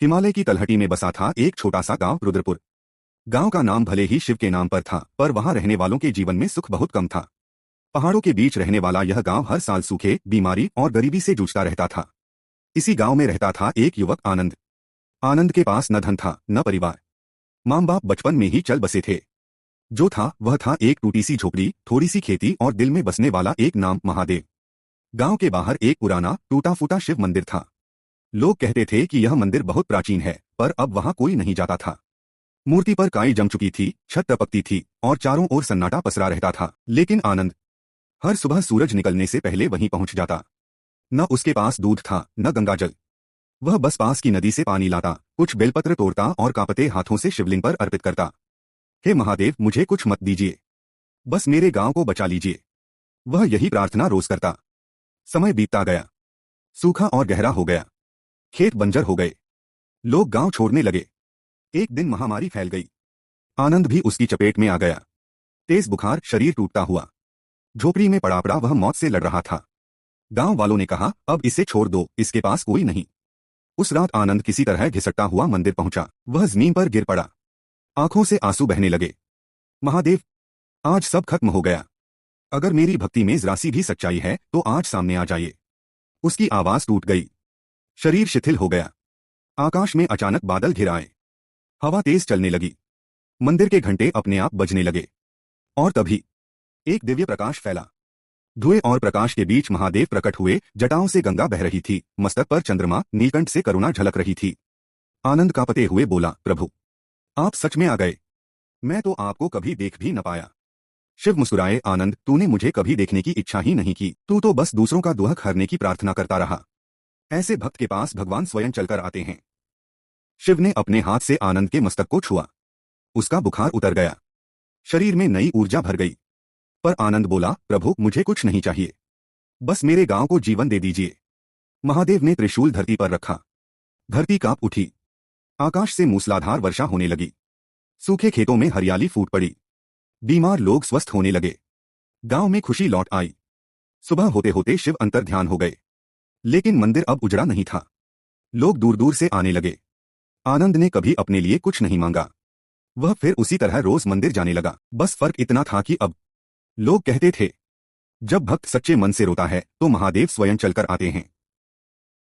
हिमालय की तलहटी में बसा था एक छोटा सा गांव रुद्रपुर। गांव का नाम भले ही शिव के नाम पर था, पर वहां रहने वालों के जीवन में सुख बहुत कम था। पहाड़ों के बीच रहने वाला यह गांव हर साल सूखे, बीमारी और गरीबी से जूझता रहता था। इसी गांव में रहता था एक युवक आनंद। आनंद के पास न धन था न परिवार। माँ बाप बचपन में ही चल बसे थे। जो था वह था एक टूटी सी झोपड़ी, थोड़ी सी खेती और दिल में बसने वाला एक नाम महादेव। गांव के बाहर एक पुराना टूटा फूटा शिव मंदिर था। लोग कहते थे कि यह मंदिर बहुत प्राचीन है, पर अब वहां कोई नहीं जाता था। मूर्ति पर काई जम चुकी थी, छत टपकती थी और चारों ओर सन्नाटा पसरा रहता था। लेकिन आनंद हर सुबह सूरज निकलने से पहले वहीं पहुंच जाता। न उसके पास दूध था न गंगाजल। वह बस पास की नदी से पानी लाता, कुछ बेलपत्र तोड़ता और कांपते हाथों से शिवलिंग पर अर्पित करता। हे महादेव, मुझे कुछ मत दीजिए, बस मेरे गांव को बचा लीजिए। वह यही प्रार्थना रोज करता। समय बीतता गया, सूखा और गहरा हो गया। खेत बंजर हो गए। लोग गांव छोड़ने लगे। एक दिन महामारी फैल गई। आनंद भी उसकी चपेट में आ गया। तेज बुखार, शरीर टूटता हुआ। झोपड़ी में पड़ा पड़ा वह मौत से लड़ रहा था। गांव वालों ने कहा, अब इसे छोड़ दो, इसके पास कोई नहीं। उस रात आनंद किसी तरह घिसटता हुआ मंदिर पहुंचा। वह जमीन पर गिर पड़ा। आंखों से आंसू बहने लगे। महादेव, आज सब खत्म हो गया। अगर मेरी भक्ति में जरा सी भी सच्चाई है तो आज सामने आ जाइए। उसकी आवाज टूट गई। शरीर शिथिल हो गया। आकाश में अचानक बादल घिर आए। हवा तेज चलने लगी। मंदिर के घंटे अपने आप बजने लगे। और तभी एक दिव्य प्रकाश फैला। धुएं और प्रकाश के बीच महादेव प्रकट हुए। जटाओं से गंगा बह रही थी, मस्तक पर चंद्रमा, नीलकंठ से करुणा झलक रही थी। आनंद कांपते हुए बोला, प्रभु, आप सच में आ गए। मैं तो आपको कभी देख भी न पाया। शिव मुस्कुराए, आनंद, तूने मुझे कभी देखने की इच्छा ही नहीं की। तू तो बस दूसरों का दुख हरने की प्रार्थना करता रहा। ऐसे भक्त के पास भगवान स्वयं चलकर आते हैं। शिव ने अपने हाथ से आनंद के मस्तक को छुआ। उसका बुखार उतर गया। शरीर में नई ऊर्जा भर गई। पर आनंद बोला, प्रभु, मुझे कुछ नहीं चाहिए, बस मेरे गांव को जीवन दे दीजिए। महादेव ने त्रिशूल धरती पर रखा। धरती कांप उठी। आकाश से मूसलाधार वर्षा होने लगी। सूखे खेतों में हरियाली फूट पड़ी। बीमार लोग स्वस्थ होने लगे। गांव में खुशी लौट आई। सुबह होते होते शिव अंतर ध्यान हो गए। लेकिन मंदिर अब उजड़ा नहीं था। लोग दूर दूर से आने लगे। आनंद ने कभी अपने लिए कुछ नहीं मांगा। वह फिर उसी तरह रोज मंदिर जाने लगा। बस फर्क इतना था कि अब लोग कहते थे, जब भक्त सच्चे मन से रोता है तो महादेव स्वयं चलकर आते हैं।